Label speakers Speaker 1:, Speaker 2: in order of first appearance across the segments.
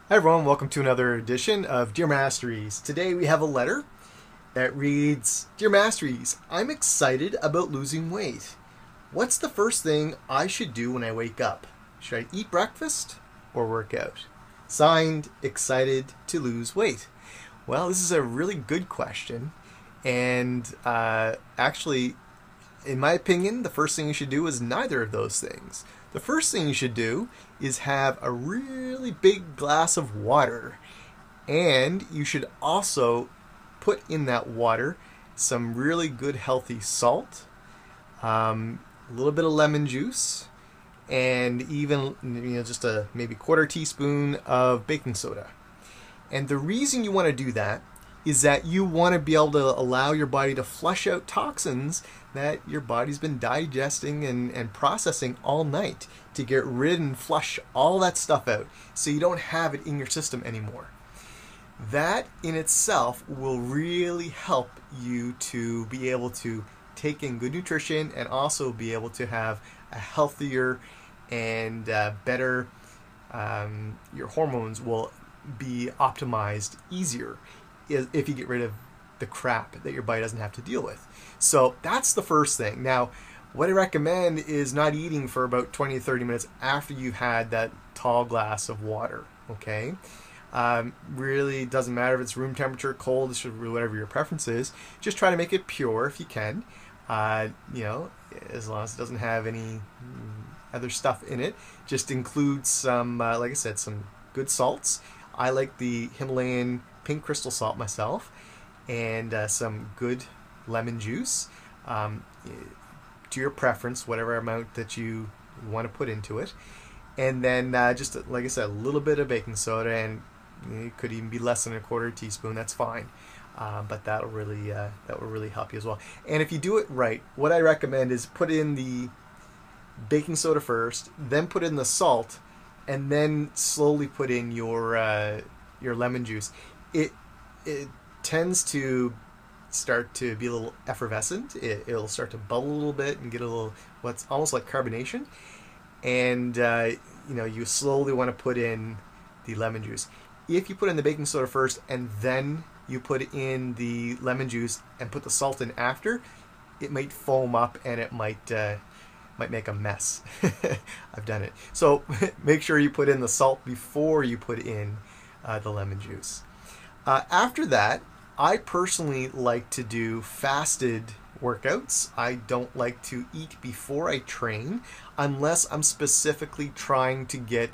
Speaker 1: Hi everyone, welcome to another edition of Dear Masteries. Today we have a letter that reads, Dear Masteries, I'm excited about losing weight. What's the first thing I should do when I wake up? Should I eat breakfast or work out? Signed, excited to lose weight. Well, this is a really good question. And actually, in my opinion, the first thing you should do is neither of those things. The first thing you should do is have a really big glass of water. And you should also put in that water some really good healthy salt, a little bit of lemon juice, and even just a maybe quarter teaspoon of baking soda. And the reason you want to do that is that you want to be able to allow your body to flush out toxins that your body's been digesting and processing all night, to get rid and flush all that stuff out so you don't have it in your system anymore. That in itself will really help you to be able to take in good nutrition and also be able to have a healthier and better, your hormones will be optimized easier if you get rid of the crap that your body doesn't have to deal with. So that's the first thing. Now, what I recommend is not eating for about 20 to 30 minutes after you've had that tall glass of water, okay? Really doesn't matter if it's room temperature, cold, whatever your preference is. Just try to make it pure if you can. As long as it doesn't have any other stuff in it. Just include some, like I said, some good salts. I like the Himalayan pink crystal salt myself, and some good lemon juice, to your preference, whatever amount that you want to put into it. And then just like I said, a little bit of baking soda, and it could even be less than a quarter teaspoon. That's fine, but that will really help you as well. And if you do it right, what I recommend is put in the baking soda first, then put in the salt, and then slowly put in your lemon juice. It tends to start to be a little effervescent. It'll start to bubble a little bit and get a little, what's almost like carbonation. And you slowly want to put in the lemon juice. If you put in the baking soda first and then you put in the lemon juice and put the salt in after, it might foam up and it might make a mess. I've done it. So make sure you put in the salt before you put in the lemon juice. After that, I personally like to do fasted workouts. I don't like to eat before I train unless I'm specifically trying to get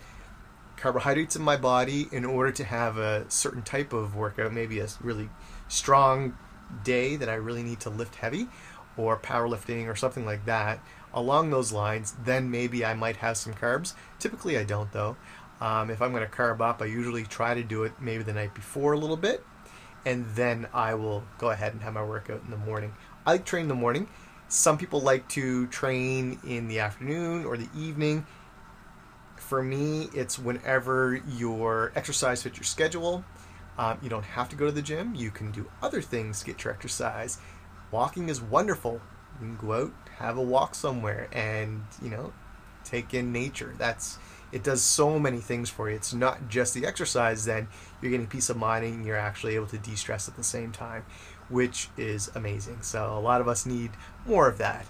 Speaker 1: carbohydrates in my body in order to have a certain type of workout, maybe a really strong day that I really need to lift heavy, or powerlifting or something like that. Along those lines, then maybe I might have some carbs. Typically I don't, though. If I'm going to carb up, I usually try to do it maybe the night before a little bit, and then I will go ahead and have my workout in the morning. I like to train in the morning. Some people like to train in the afternoon or the evening. For me, it's whenever your exercise fits your schedule. You don't have to go to the gym. You can do other things to get your exercise. Walking is wonderful. You can go out, have a walk somewhere, and take in nature. It does so many things for you. It's not just the exercise, then you're getting peace of mind and you're actually able to de-stress at the same time, which is amazing. So a lot of us need more of that.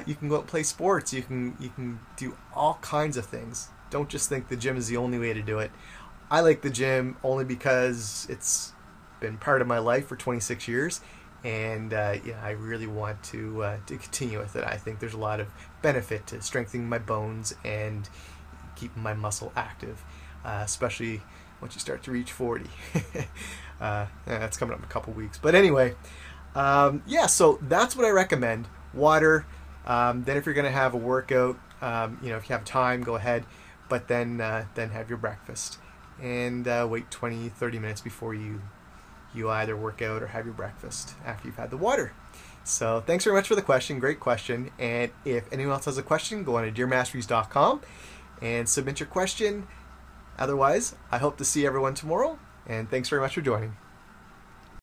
Speaker 1: You can go out and play sports. You can do all kinds of things. Don't just think the gym is the only way to do it. I like the gym only because it's been part of my life for 26 years. And I really want to continue with it. I think there's a lot of benefit to strengthening my bones and keeping my muscle active, especially once you start to reach 40. That's coming up in a couple weeks. But anyway, so that's what I recommend. Water. Then if you're going to have a workout, if you have time, go ahead. But then have your breakfast. And wait 20, 30 minutes before you either work out or have your breakfast after you've had the water. So thanks very much for the question. Great question. And if anyone else has a question, go on to dearmasteries.com and submit your question. Otherwise, I hope to see everyone tomorrow. And thanks very much for joining.